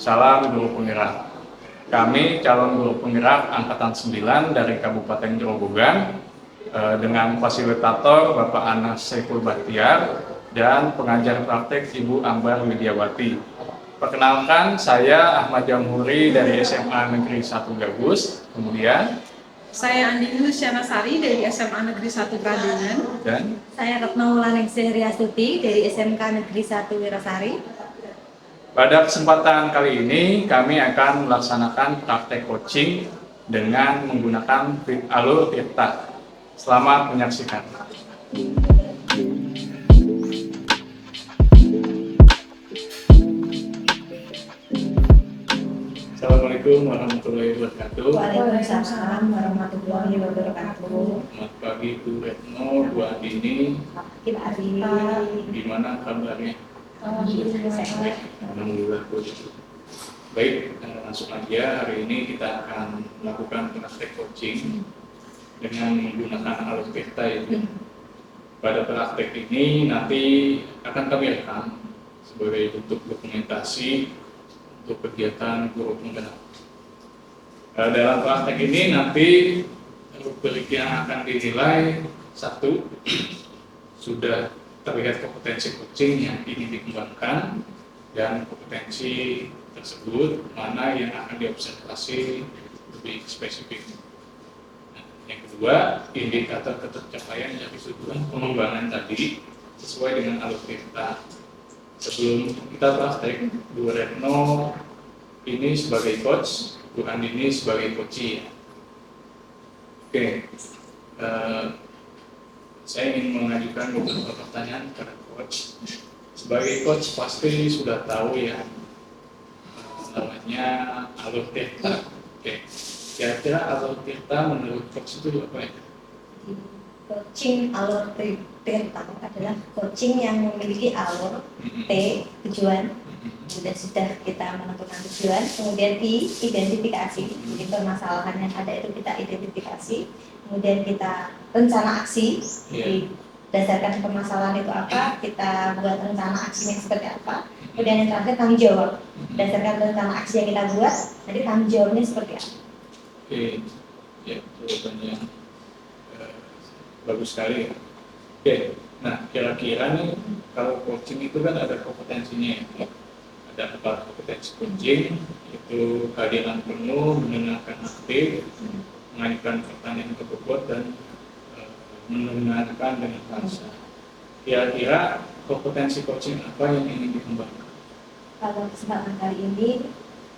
Salam Guru Penggerak. Kami calon guru penggerak Angkatan 9 dari Kabupaten Grobogan dengan fasilitator Bapak Anas Saiful Bahtiar dan pengajar praktek Ibu Ambar Widiawati. Perkenalkan, saya Ahmad Jamhuri dari SMA Negeri 1 Gabus. Kemudian saya Andi Luciana Sari dari SMA Negeri 1 Pradungan. Dan saya Retno Wulaningsih Riastuti dari SMK Negeri 1 Wirasari. pada kesempatan kali ini kami akan melaksanakan praktek coaching dengan menggunakan alur Tirta. Selamat menyaksikan. Assalamualaikum warahmatullahi wabarakatuh. Waalaikumsalam warahmatullahi wabarakatuh. Selamat pagi Bu Retno, Bu Andini. Gimana kabarnya? Alhamdulillah. Baik, langsung aja. Hari ini kita akan melakukan praktek coaching dengan menggunakan alur Tirta ya. Pada praktek ini nanti akan kami rekam sebagai bentuk dokumentasi untuk kegiatan guru penggerak. Dalam praktek ini nanti rubrik yang akan dinilai, satu, sudah terlihat kompetensi coaching yang ingin dikembangkan dan kompetensi tersebut mana yang akan diobservasi lebih spesifik. Nah, yang kedua, indikator ketercapaian dari tujuan pengembangan tadi sesuai dengan alur Tirta. Sebelum kita praktek, Bu Retno ini sebagai coach, Bu Andini sebagai coachee. Oke. Saya ingin mengajukan beberapa pertanyaan kepada coach. Sebagai coach pasti sudah tahu ya namanya alur Tirta. Oke. Kira-kira alur Tirta menurut coach itu apa ya? Coaching alur Tirta adalah coaching yang memiliki alur T, tujuan. Sudah kita menentukan tujuan, kemudian I, identifikasi. Jadi permasalahan yang ada itu kita identifikasi. Kemudian kita rencana aksi, jadi berdasarkan permasalahan itu apa, kita buat rencana aksinya seperti apa. Kemudian yang terakhir tanggung jawab, berdasarkan rencana aksi yang kita buat, nanti tanggung jawabnya seperti apa. Oke, ya jawabannya bagus sekali ya. Oke, nah kira-kira nih kalau coaching itu kan ada kompetensinya ya. Ada 4 kompetensi coaching, itu kehadiran penuh, mendengarkan aktif, mengajukan pertanyaan ke bobot, dan mendengarkan dengan rasa. Kira-kira kompetensi coaching apa yang ingin dikembangkan? Kalau kesempatan kali ini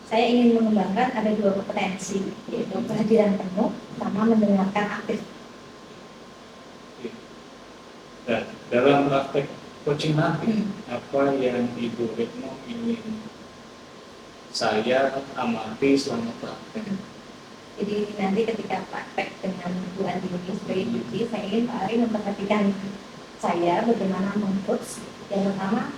saya ingin mengembangkan ada 2 kompetensi, yaitu kehadiran penuh sama mendengarkan aktif. Dan dalam praktek coaching nanti, apa yang Ibu Retno ingin saya amati selama praktek? Jadi nanti ketika praktek dengan Bu Andini sebagai coach, saya ingin Pak Ari memperhatikan saya bagaimana meng-coach yang pertama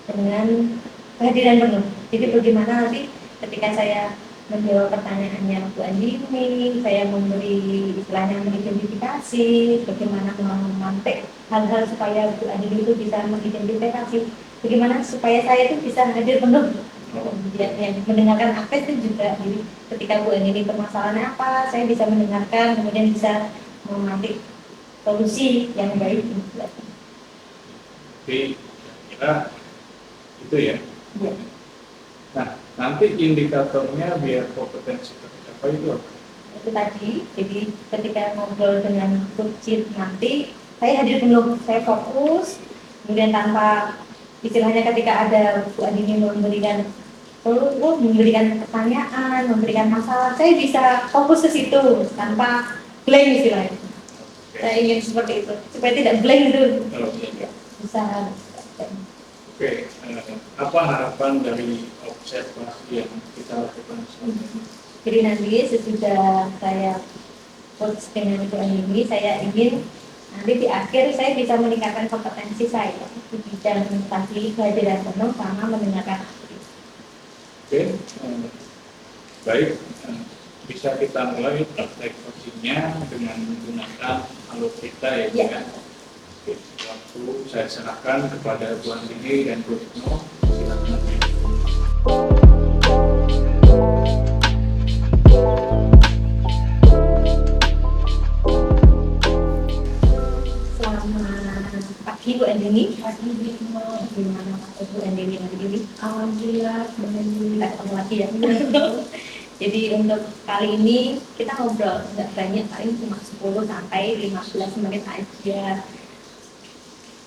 dengan kehadiran penuh. Jadi bagaimana nanti ketika saya menjawab pertanyaannya Bu Andini, saya memberi istilahnya mengidentifikasi, bagaimana memantik hal-hal supaya Bu Andini itu bisa mengidentifikasi, bagaimana supaya saya itu bisa hadir penuh. Kemudian yang mendengarkan aktif itu juga, jadi ketika Bu Andini permasalahannya apa, saya bisa mendengarkan, kemudian bisa memantik solusi yang baik. Jadi kira itu ya. Ya. Nah, nanti indikatornya biar kompetensi tercapai itu apa? Itu tadi, jadi ketika ngobrol dengan coach nanti saya hadir penuh, saya fokus, kemudian tanpa istilahnya ketika ada Bu Andini memberikan pertanyaan, memberikan masalah, saya bisa fokus ke situ tanpa blank istilahnya. Saya ingin seperti itu, supaya tidak blank itu. Bisa. Oke, apa harapan dari observasi yang kita lakukan selama ini? Jadi nanti sesudah saya coach dengan Bu Andini, saya ingin nanti di akhir saya bisa meningkatkan kompetensi saya di bidang tadi kehadiran penuh sama mendengarkan aktif. Oke, baik, bisa kita mulai praktek coachingnya dengan menggunakan alur Tirta ya, kan? Waktu saya serahkan kepada Bu Andini dan Bu Retno. Silakan. Bu Andini ini? Alhamdulillah, Kita ketemu lagi ya. Jadi untuk kali ini kita ngobrol nggak banyak, paling cuma 10 sampai 15 menit aja.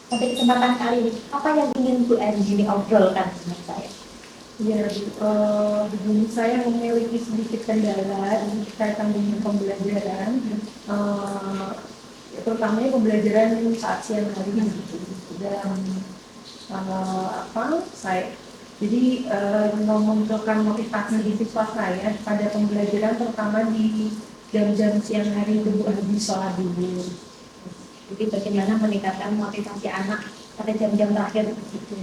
Pada kesempatan kali ini, apa yang ingin Bu Andini obrolkan dengan saya? ya begini, saya memiliki sedikit kendala berkaitan dengan pembelajaran, terutamanya pembelajaran saat siang hari dalam saya. Jadi memunculkan motivasi di siswa saya pada pembelajaran, terutama di jam-jam siang hari itu habis sholat dulu. Jadi bagaimana meningkatkan motivasi anak pada jam-jam terakhir begitu.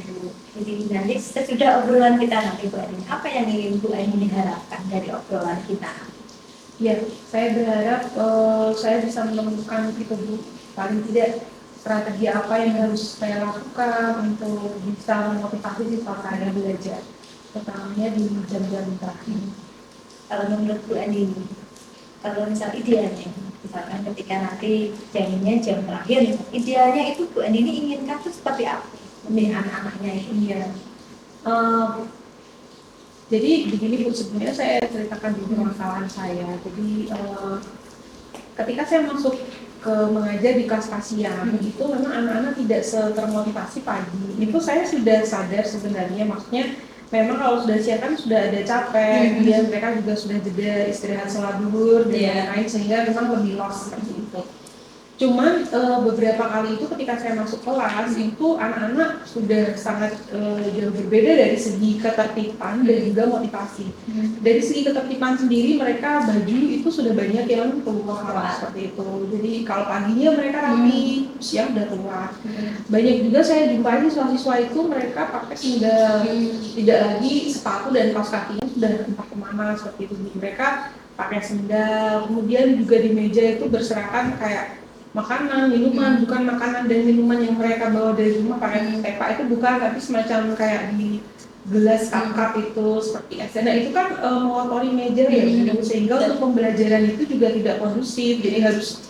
Jadi nanti sesudah obrolan kita nanti Bu Andini, apa yang ingin Bu Andini harapkan dari obrolan kita? Ya, saya berharap saya bisa menemukan itu Bu, paling tidak strategi apa yang harus saya lakukan untuk bisa memotivasi siswa saya belajar, terutamanya di jam-jam terakhir. Kalau menurut Bu Andini, kalau misal idealnya, misalkan ketika nanti jamnya jam terakhir, idealnya itu Bu Andini inginkan itu seperti apa? Untuk anak-anaknya itu. Iya. Jadi begini Bu, sebenarnya saya ceritakan dulu permasalahan saya. Jadi ketika saya masuk ke mengajar di kelas siang, itu memang anak-anak tidak termotivasi pagi. Itu saya sudah sadar sebenarnya, maksudnya memang kalau sudah siang kan sudah ada capek, kemudian mereka juga sudah jeda istirahat sholat duhur dan lain-lain, sehingga memang lebih lost seperti itu. Cuman beberapa kali itu ketika saya masuk kelas itu anak-anak sudah sangat jauh berbeda dari segi ketertiban dan juga motivasi. Dari segi ketertiban sendiri, mereka baju itu sudah banyak yang keluar seperti itu. Jadi kalau paginya mereka rapi, siang udah keluar. Banyak juga saya jumpai siswa-siswa itu mereka pakai sendal, tidak lagi sepatu dan kaos kakinya sudah entah kemana seperti itu. Mereka pakai sendal, kemudian juga di meja itu berserakan kayak makanan, minuman, bukan makanan dan minuman yang mereka bawa dari rumah pakai tepa, itu bukan, tapi semacam kayak di gelas cup itu seperti es. Nah itu kan mengotori meja ya, sehingga untuk pembelajaran itu juga tidak kondusif, jadi harus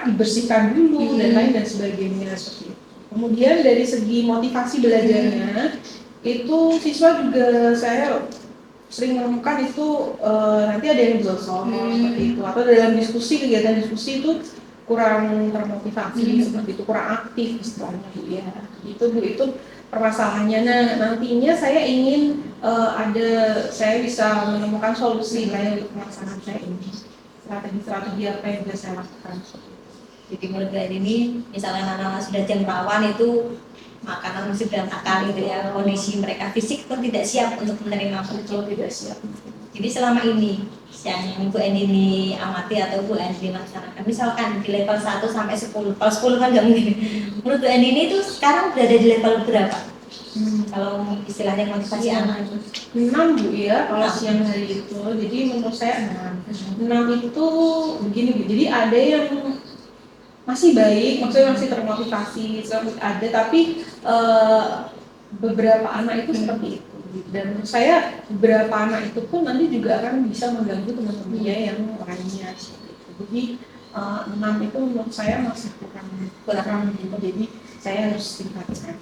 dibersihkan dulu dan lain dan sebagainya seperti itu. Kemudian dari segi motivasi belajarnya, itu siswa juga saya sering menemukan itu nanti ada yang gosong seperti itu, atau dalam diskusi, kegiatan diskusi itu kurang termotivasi seperti itu, kurang aktif istilahnya Bu ya. Itu Bu, itu permasalahannya. Nah, nantinya saya ingin saya bisa menemukan solusi lain untuk permasalahan saya ini. Strategi-strategi apa yang bisa saya lakukan. Jadi menurut Bu ini, misalnya anak-anak sudah jam rawan itu makanan masih berantakan gitu ya, kondisi mereka fisik pun tidak siap untuk menerima food, tidak siap. Jadi selama ini yang Bu Andini amati atau Bu Andini laksanakan, misalkan di level 1 sampai 10, kalau 10 kan nggak mungkin. Menurut Bu Andini itu sekarang berada di level berapa? Kalau istilahnya motivasi anak itu 6 Bu ya, kalau siang hari itu. Jadi menurut saya 6 itu begini Bu, jadi ada yang masih baik, maksudnya masih termotivasi, ada, tapi beberapa anak itu seperti itu. Dan menurut saya beberapa anak itu pun nanti juga akan bisa mengganggu teman-temannya yang lainnya seperti itu. Jadi 6 itu menurut saya masih kurang gitu, jadi saya harus tingkatkan.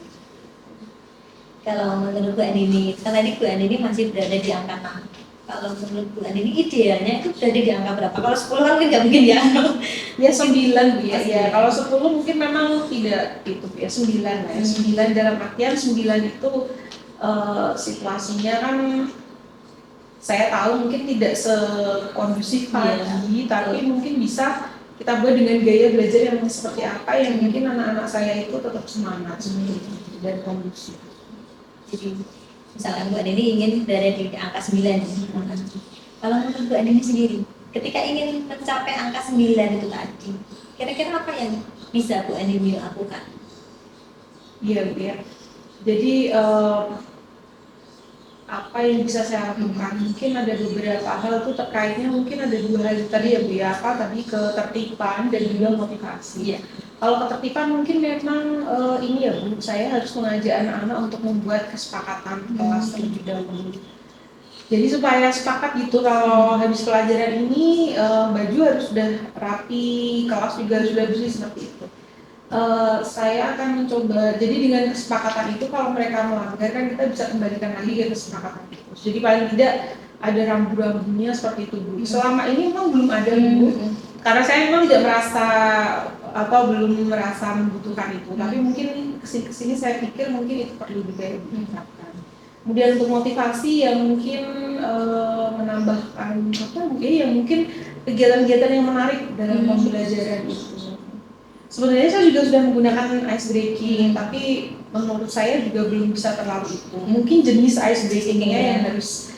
Kalau menurut Bu Andini, kan tadi Bu Andini masih berada di angka 6. Kalau menurut Bu Andini idealnya itu berada di angka berapa? Kalau 10 kan mungkin nggak mungkin ya. Ya 9 Bu ya. Ya, kalau 10 mungkin memang tidak itu ya, 9 lah ya. 9 dalam artian 9 itu situasinya kan saya tahu mungkin tidak sekondusif pagi, tapi mungkin bisa kita buat dengan gaya belajar yang seperti apa yang mungkin anak-anak saya itu tetap semangat dan kondusif. Jadi misalkan Bu Andini ingin berada di angka 9. Kalau menurut Bu Andini sendiri, ketika ingin mencapai angka 9 itu tadi, kira-kira apa yang bisa Bu Andini lakukan? Iya Bu ya. Jadi apa yang bisa saya lakukan? Mungkin ada beberapa hal tuh terkaitnya, mungkin ada 2 hal tadi ya Bu ya, tadi ketertiban dan juga motivasi. Iya. Kalau ketertiban mungkin memang ini ya Bu, saya harus mengajak anak-anak untuk membuat kesepakatan kelas terlebih dahulu. Jadi supaya sepakat gitu, kalau habis pelajaran ini baju harus sudah rapi, kelas juga sudah bersih seperti itu. Saya akan mencoba, jadi dengan kesepakatan itu kalau mereka melanggar kan kita bisa kembalikan lagi ke kesepakatan itu. Jadi paling tidak ada rambu-rambunya seperti itu Bu. Selama ini memang belum ada Bu, karena saya memang tidak merasa belum merasa membutuhkan itu. Tapi mungkin kesini saya pikir mungkin itu perlu juga diterapkan. Kemudian untuk motivasi yang mungkin menambahkan mungkin kegiatan-kegiatan yang menarik dalam pembelajaran itu. Sebenarnya saya juga sudah menggunakan ice breaking, tapi menurut saya juga belum bisa terlalu itu. Mungkin jenis ice breakingnya yang harus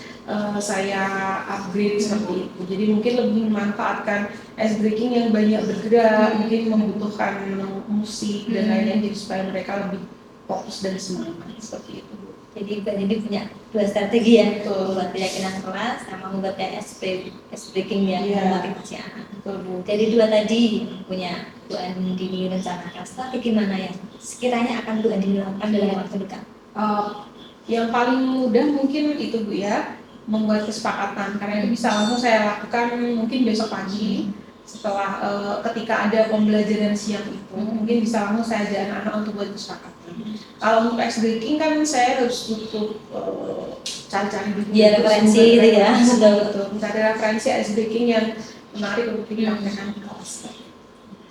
saya upgrade seperti itu. Jadi mungkin lebih memanfaatkan ice breaking yang banyak bergerak, mungkin membutuhkan musik dan lain-lain, jadi supaya mereka lebih fokus dan semangat seperti itu. Jadi Mbak Nindi punya dua strategi ya, Betul. membuat keyakinan kelas sama membuat ice breaking yang memotivasi anak. Betul. Jadi dua tadi punya Bu Andini rencanakan strategi mana yang sekiranya akan Bu Andini lakukan dalam waktu dekat? Yang paling mudah mungkin itu Bu ya, membuat kesepakatan, karena itu bisa langsung saya lakukan mungkin besok pagi setelah ketika ada pembelajaran siang itu, mungkin bisa langsung saya ajak anak-anak untuk buat kesepakatan. Kalau untuk ice breaking kan saya harus butuh cari-cari dulu. Ya referensi itu ya, sudah betul. Mencari referensi ice breaking yang menarik untuk dipraktekkan di kelas.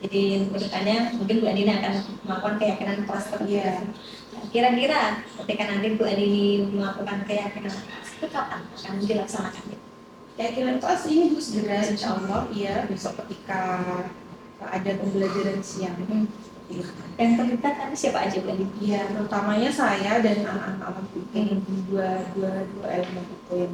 Jadi kedepannya mungkin Bu Andini akan melakukan keyakinan kelas tertentu. Nah, kira-kira ketika nanti Bu Andini melakukan keyakinan kelas itu kapan akan dilaksanakan? Keyakinan kelas ini Bu segera insya Allah ya besok ketika ada pembelajaran siang. Yang terlibat tadi siapa aja Bu Andini? Ya, terutamanya saya dan anak-anak alam itu dua elemen itu yang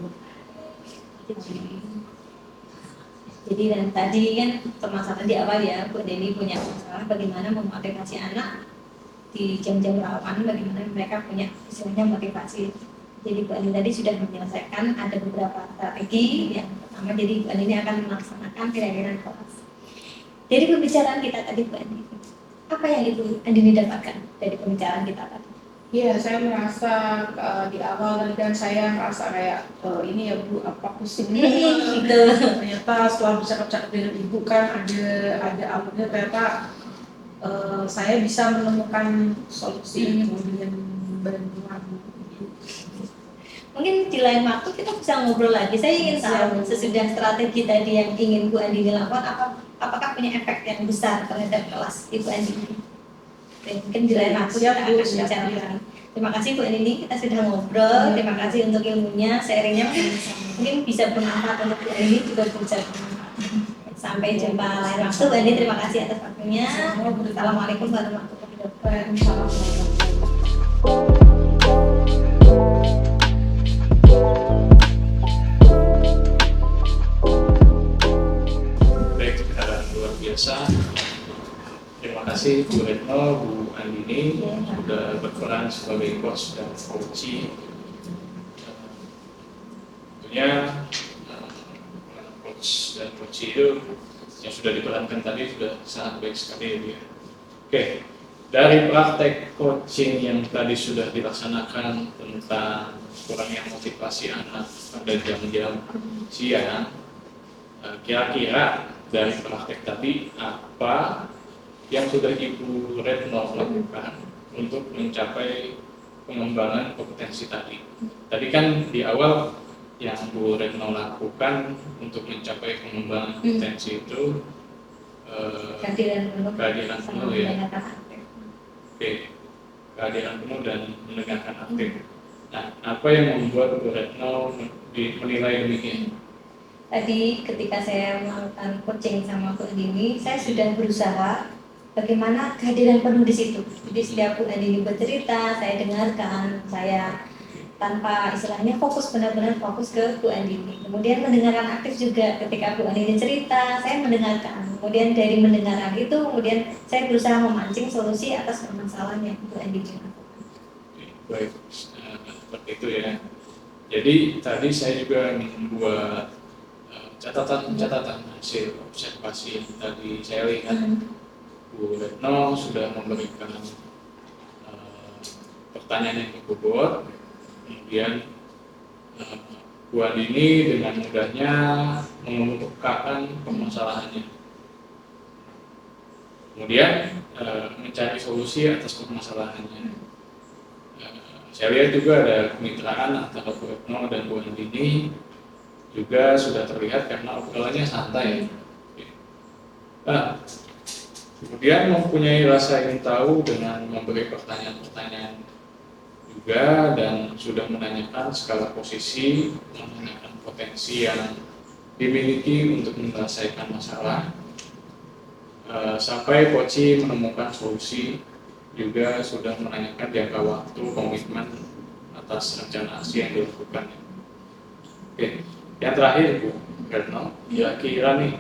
jadi dan tadi kan permasalahan di awal ya Bu Andini punya masalah bagaimana memotivasi anak di jam-jam rawan, bagaimana mereka punya istilahnya motivasi. Jadi Bu Andini tadi sudah menyelesaikan ada beberapa strategi. Yang pertama jadi Bu Andini akan melaksanakan keyakinan kelas. Jadi pembicaraan kita tadi Bu Andini, apa yang Ibu Andini dapatkan dari pembicaraan kita tadi? Iya, saya merasa di awal tadi kan saya merasa kayak ini ya Bu, apa pusing gitu. Ternyata setelah bercakap-cakap dengan Ibu kan ada alurnya, ternyata saya bisa menemukan solusi itu dengan bantuan Ibu. Mungkin di lain waktu kita bisa ngobrol lagi. Saya ingin tahu sesudah strategi tadi yang ingin Bu Andini lakukan, apakah punya efek yang besar terhadap kelas Ibu Andini? Mungkin di lain waktu kita akan bicara lagi. Terima kasih Bu Andini, kita sudah ngobrol. Terima kasih untuk ilmunya, sharingnya mungkin bisa bermanfaat untuk Bu Andini juga bisa bermanfaat. Sampai jumpa lain waktu Bu Andini, terima kasih atas waktunya. Assalamualaikum warahmatullahi wabarakatuh. Baik, luar biasa. Terima kasih Bu Retno, Bu Andini sudah berperan sebagai coach dan coachee. Tentunya coach dan coachee itu yang sudah diperankan tadi sudah sangat baik sekali ya. Oke, dari praktek coaching yang tadi sudah dilaksanakan tentang kurangnya motivasi anak pada jam-jam siang, kira-kira dari praktek tadi apa yang sudah Ibu Retno lakukan untuk mencapai pengembangan kompetensi tadi? Tadi kan di awal yang Bu Retno lakukan untuk mencapai pengembangan kompetensi itu kehadiran penuh ya. Oke, kehadiran penuh dan mendengarkan aktif. Nah, apa yang membuat Bu Retno menilai demikian? Tadi ketika saya melakukan coaching sama Bu Andini, saya sudah berusaha bagaimana kehadiran penuh di situ. Jadi setiap Bu Andini bercerita, saya dengarkan, saya tanpa istilahnya fokus, benar-benar fokus ke Bu Andini. Kemudian mendengarkan aktif juga, ketika Bu Andini cerita, saya mendengarkan. Kemudian dari mendengarkan itu, kemudian saya berusaha memancing solusi atas permasalahan yang Bu Andini lakukan. Baik, seperti itu ya. Jadi tadi saya juga membuat catatan hasil observasi yang tadi saya lihat. Bu Retno sudah memberikan pertanyaan yang cukup bobot, kemudian Bu Andini dengan mudahnya mengemukakan permasalahannya. kemudian mencari solusi atas permasalahannya. Saya lihat juga ada kemitraan antara Bu Retno dan Bu Andini juga sudah terlihat karena obrolannya santai. Nah, kemudian mempunyai rasa ingin tahu dengan memberi pertanyaan-pertanyaan juga dan sudah menanyakan skala posisi, menanyakan potensi yang dimiliki untuk menyelesaikan masalah, sampai Koci menemukan solusi, juga sudah menanyakan jangka waktu komitmen atas rencana aksi yang dilakukan. Oke, yang terakhir Bu Retno, kira-kira nih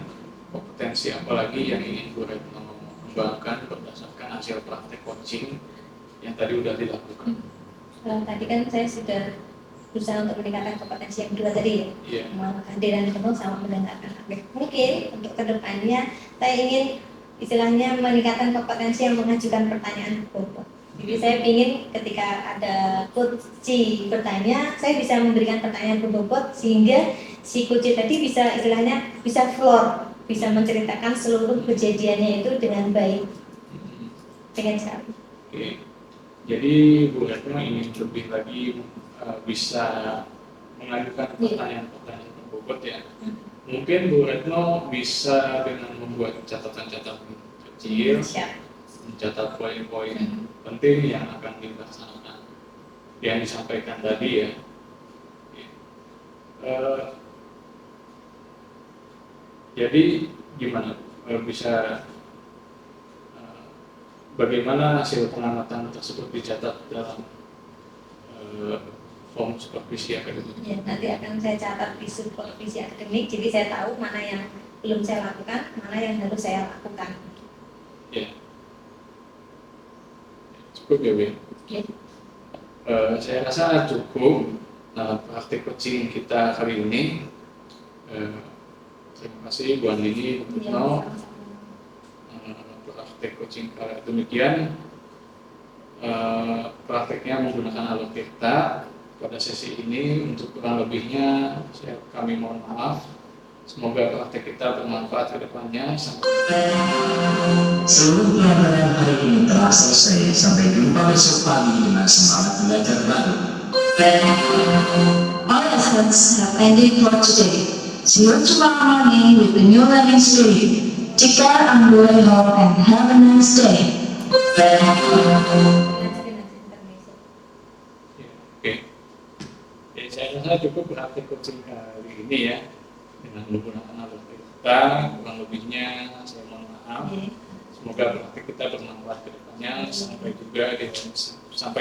kompetensi apa lagi yang ingin Bu Retno kembangkan berdasarkan hasil praktek coaching yang tadi sudah dilakukan? Tadi kan saya sudah berusaha untuk meningkatkan kompetensi yang kedua tadi ya, Iya. kehadiran penuh sama mendengarkan. Mungkin untuk kedepannya saya ingin istilahnya meningkatkan kompetensi yang mengajukan pertanyaan berbobot. Jadi saya ingin ketika ada coach bertanya, saya bisa memberikan pertanyaan berbobot sehingga si coach tadi bisa istilahnya bisa floor, bisa menceritakan seluruh kejadiannya itu dengan baik. Pengen sekali. Oke. Jadi Bu Retno ingin lebih lagi bisa mengajukan pertanyaan-pertanyaan berbobot ya. Mungkin Bu Retno bisa dengan membuat catatan-catatan kecil, mencatat poin-poin penting yang akan dilaksanakan, yang disampaikan tadi ya. Jadi gimana bisa bagaimana hasil pengamatan tersebut dicatat dalam form supervisi akademik? Ya, nanti akan saya catat di supervisi akademik, jadi saya tahu mana yang belum saya lakukan, mana yang harus saya lakukan. Ya, cukup ya Bu. Ya. Saya rasa cukup dalam praktik coaching kita kali ini. Terima kasih Bu Andini, Bu Retno. Praktek coaching demikian prakteknya menggunakan alur kita pada sesi ini. Untuk kurang lebihnya kami mohon maaf. Semoga praktek kita bermanfaat ke depannya. Seluruh pelajaran hari ini telah selesai. Sampai jumpa besok pagi dengan semangat belajar baru. All efforts have ended for today. See you tomorrow morning with the new learning spirit. Take care and go home and have a nice day. Oke. Jadi saya rasa cukup praktek coaching kali ini ya, dengan menggunakan alur kita. Kurang lebihnya saya mohon maaf. Semoga praktek kita bermanfaat ke depannya. Sampai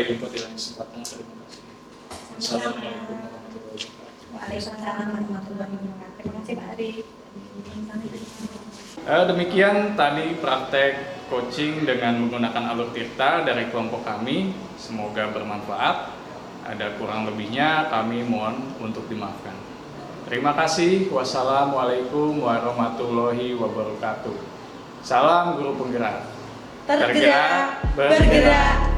jumpa di lain kesempatan. Terima kasih. Assalamualaikum warahmatullahi wabarakatuh. Waalaikumsalam warahmatullahi wabarakatuh. Terima kasih Pak Ari. Demikian tadi praktek coaching dengan menggunakan alur tirta dari kelompok kami. Semoga bermanfaat. Ada kurang lebihnya kami mohon untuk dimaafkan. Terima kasih. Wassalamualaikum warahmatullahi wabarakatuh. Salam guru penggerak. Tergerak, bergerak.